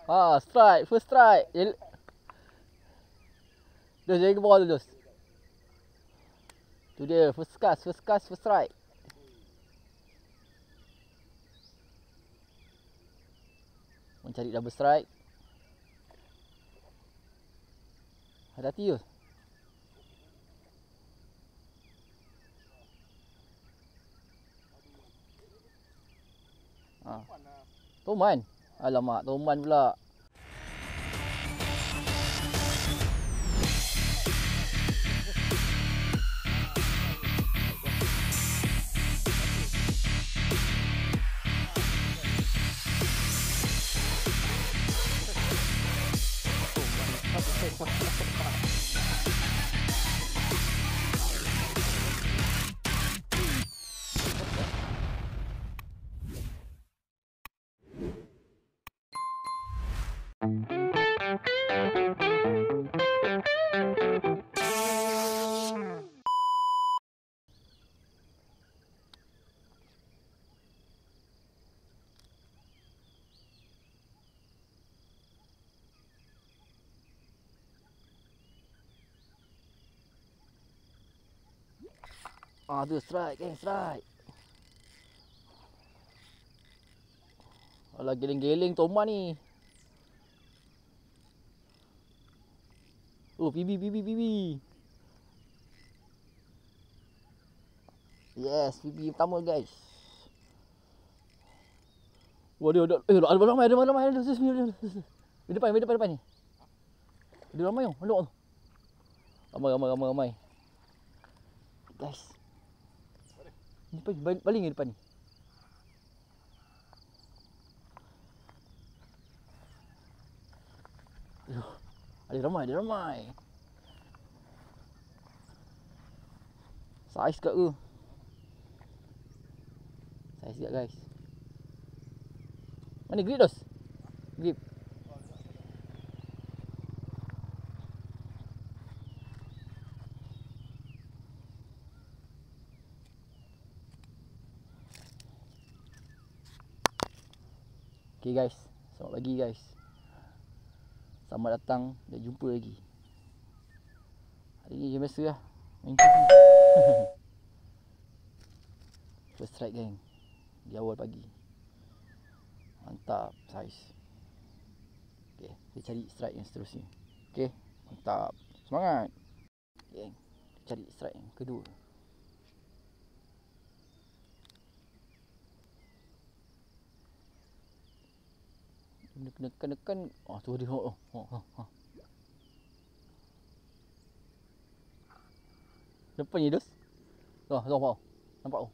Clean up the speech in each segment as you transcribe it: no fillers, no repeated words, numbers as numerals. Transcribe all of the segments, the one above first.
Strike, first strike. Dos jaga bawah tu, Dos. Tu dia, first cast, first strike. Mencari double strike. Hati-hati, Dos. Toman. Alamak, Toman pula. Tu strike, strike. Alah, geleng-geleng Toman ni. PB. Yes, PB pertama, guys. Wah, dia ada ramai. Di depan ni. Dia ramai yang. Nampak tu. Ramai. Guys. Baling ke depan ni. Ada ramai. Saiz kat tu. Saiz kat, guys. Mana grip, Dos? Grip. Okay, guys. Selamat pagi, guys. Selamat datang dan jumpa lagi. Hari ni macam biasa lah. Main TV. First strike, gang. Di awal pagi. Mantap, saiz. Okay, kita cari strike yang seterusnya. Okay, mantap. Semangat. Gang, cari strike yang kedua. Kena tekan. Tu dia. Depan ni, Dos. Nampak tu.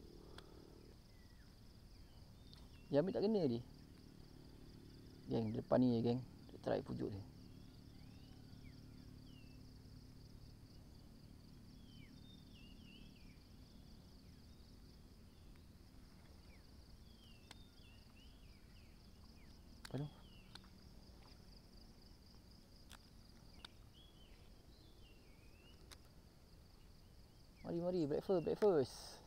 Dia ambil tak kena dia. Geng, depan ni je, geng. Dia try pujuk dia. Apa tu? Mari, breakfast.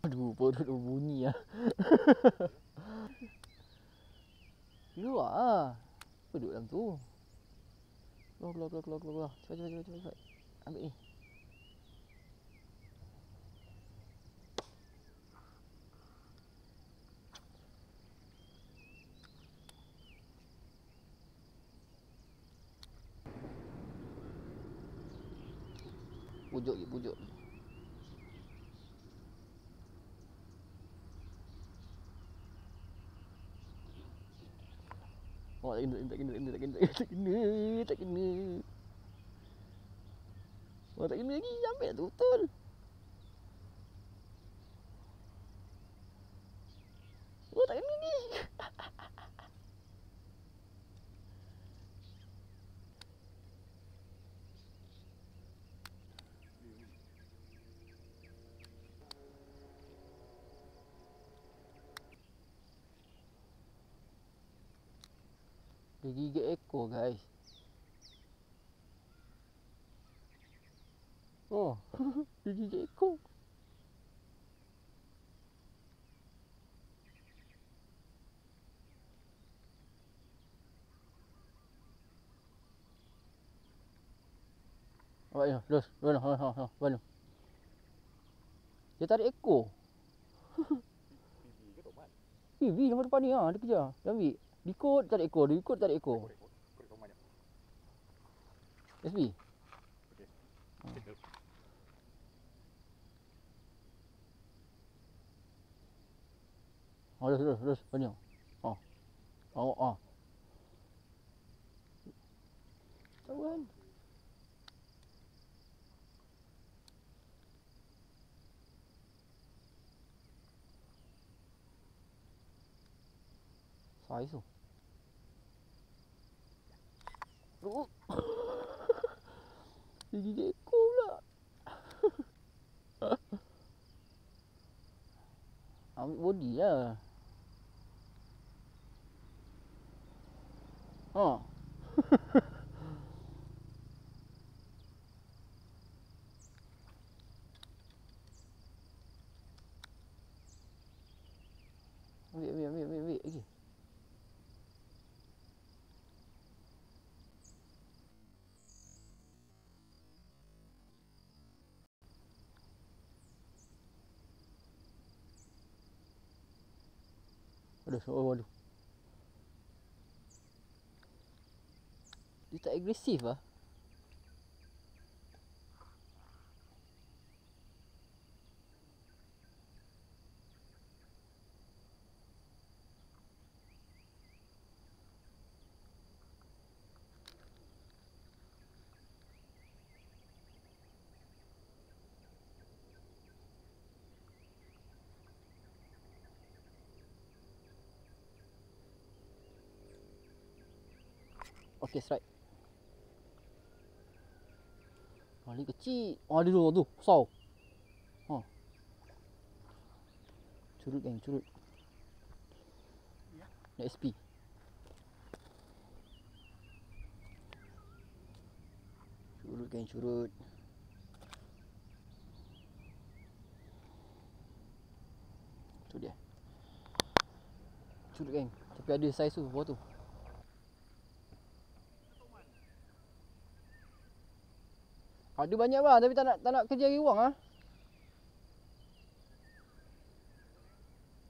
Aduh, perut dah bunyi lah. Keluar lah. Apa duduk dalam tu? Keluar. Cepat. Ambil ni. Pujuk. Oh, tak kena. Oh, tak kena lagi. Ambil tu betul. Oh, tak kena ni. Dia gigit ekor, guys. Oh, dia gigit ekor. Terus. Mana? Dia tarik ekor. PB nama depan ni ha, dia kejar. Dia ambil. Dikut tarik ekor, SB. Terus. Banyak. Tahu kan? Saiz tu. Dia gigit ekor pula. Ambil body lah. Ha. Ambil. Okey. Aduh. Dia tak agresif lah. Okey, strike. Ni kecil. Dia tu. Besar. Ha. Curut. Nak SP. Curut. Tu dia. Curut geng. Tapi ada saiz tu bawah tu. Ada banyak bang, tapi tak nak kerja hari wang ah.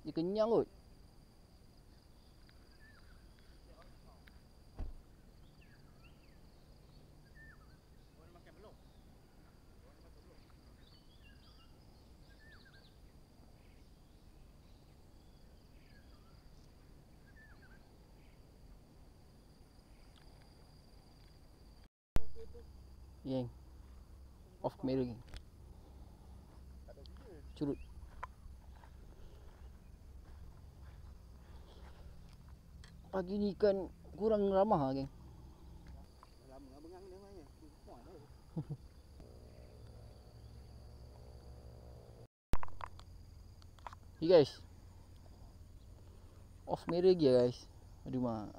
Dia kenyang kot. Geng. Off kamera geng. Curut. Pagi ni ikan kurang ramah lah geng. Hey guys. Off kamera lagi lah guys. Aduh mak.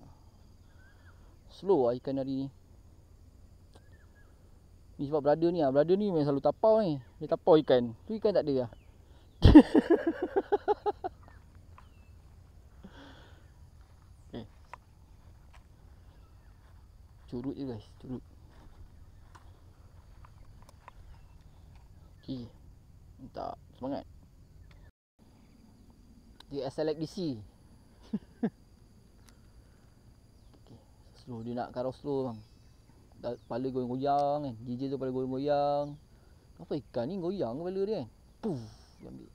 Slow lah ikan hari ni. Ni sebab brother ni memang selalu tapau ni. Dia tapau ikan. Tu ikan tak ada lah. Okay. Curut je guys. Okay. Minta semangat. Dia asal like DC. Okay. Slow dia nak karau slow bang. Kepala goyang-goyang kan. DJ tu kepala goyang-goyang. Kenapa ikan ni goyang kepala dia kan? Puff. Dia ambil.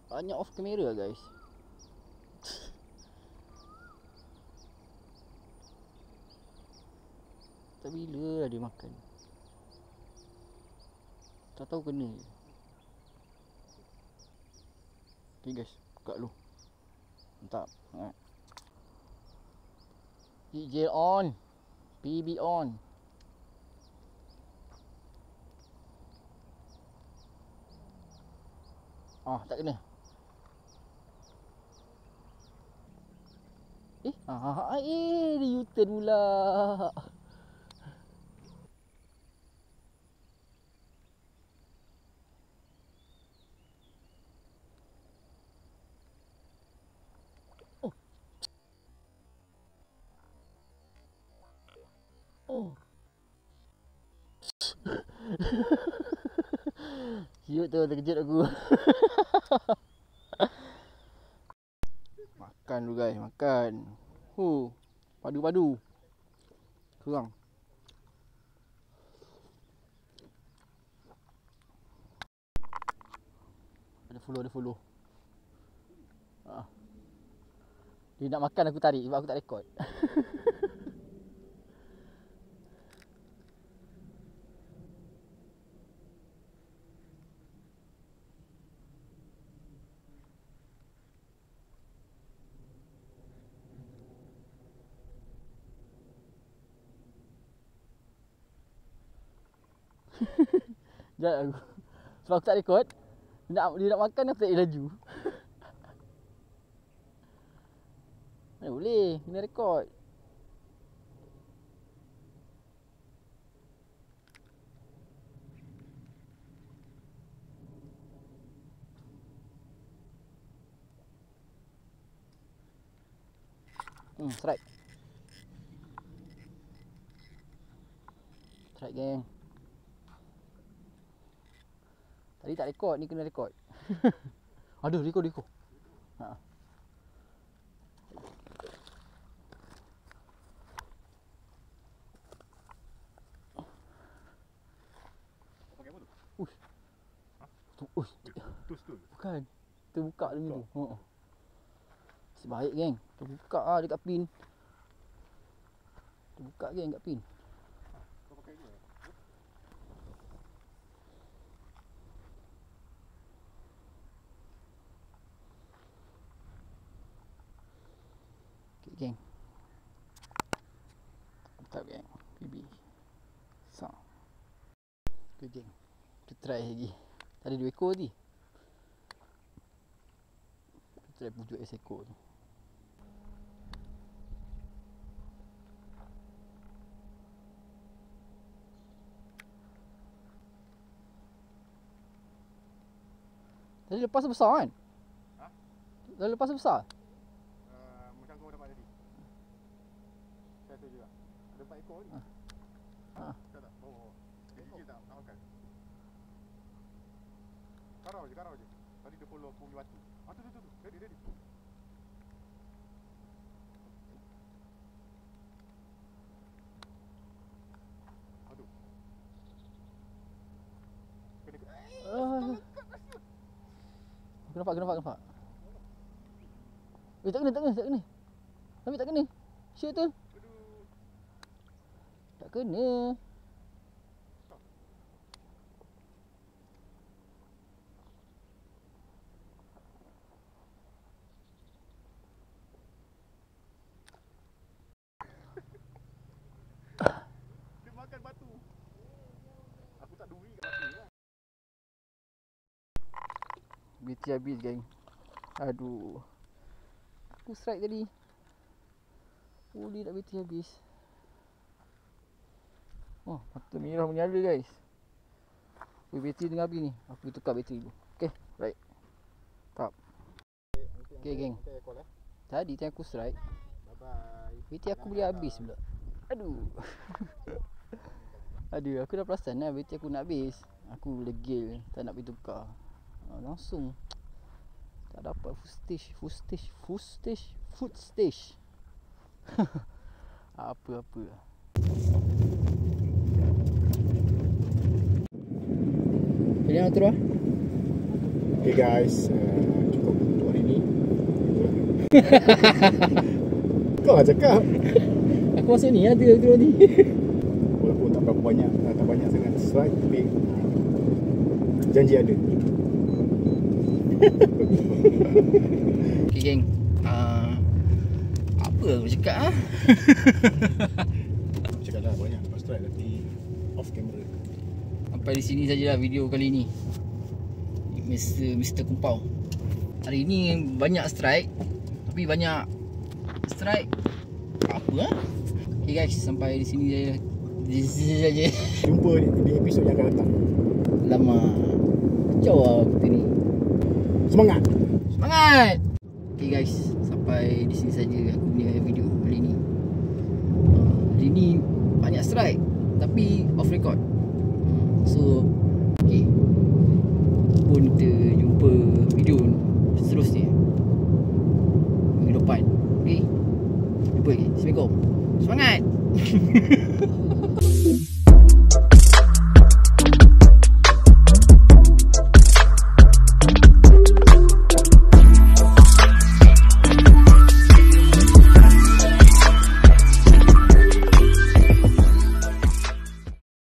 Banyak off kamera guys. Tak bila lah dia makan. Tak tahu kena je. Okay guys, buka dulu. Mantap. DJ on. PB on. Tak kena. Dia U-turn pula. Oh. Cute tu, terkejut aku. Makan dulu guys, makan. Padu-padu. Kurang. Ada follow. Dia nak makan aku tarik sebab aku tak rekod. Sekejap aku. Sebab aku tak rekod. Dia nak makan aku tak boleh laju. Mana boleh, kena rekod. Strike. Strike geng. Tadi tak rekod, ni kena rekod. Aduh, rekod. Ha. Pakai apa tu? Ush. Ha? Ush. Tu. Bukan. Terbuka dulu tu. Nasib baik geng. Terbuka ah dekat pin. Terbuka geng kat pin. Kau pakai ni. Okay geng. Mantap geng. PB. Sang. Okay geng. Kita try lagi. Tadi 2 ekor tadi. Kita try pujuk ekor tu. Tadi lepas besar kan? Ha? Tadi lepas besar? Macam kau dapat tadi. Saya tu juga. Ada 4 ekor ni. Ha. Tak. Oh. Dia tak makan. Karau je. Tadi dia follow aku punya batu. Tu. Ready. Aduh. Kena nampak. Tak kena. Tapi tak kena. Shoot tu. Tak kena. Dia makan batu. Aku tak duri kat batu lah. BT habis geng. Aduh. Aku strike tadi. Dia nak BT habis. Oh, mata merah menyala guys. BT tengah habis ni. Aku pergi tukar bateri dulu. Okay, right. Top. Okay geng. Tadi time aku strike. Bye. BT aku boleh habis pula. Aduh. Aku dah perasan lah BT aku nak habis. Aku legil, tak nak pergi tukar. Langsung tak dapat food stage. Apa. Pilih yang terus. Okay guys, cukup untuk hari ni. Kau lah cakap. Aku masuk ni ada terus ni. Walaupun tak berapa banyak, tak banyak sangat slide, tapi janji ada. Okay geng, apa aku cakap Aku cakap dah banyak lepas strike nanti off camera. Sampai di sini sajalah video kali ni. Mr. Kumpau. Hari ni banyak strike. Tapi banyak strike strike. Apa ah? Okay guys, sampai di sini je. Di sini saja. Jumpa di episod yang akan datang. Lama. Kacau lah kita ni. Semangat. Semangat. Okay guys, sampai di sini saja aku punya video kali ni. Hari ni banyak strike tapi off record. So okay, pun kita jumpa video seterusnya minggu depan. Okay, jumpa lagi. Assalamualaikum. Semangat.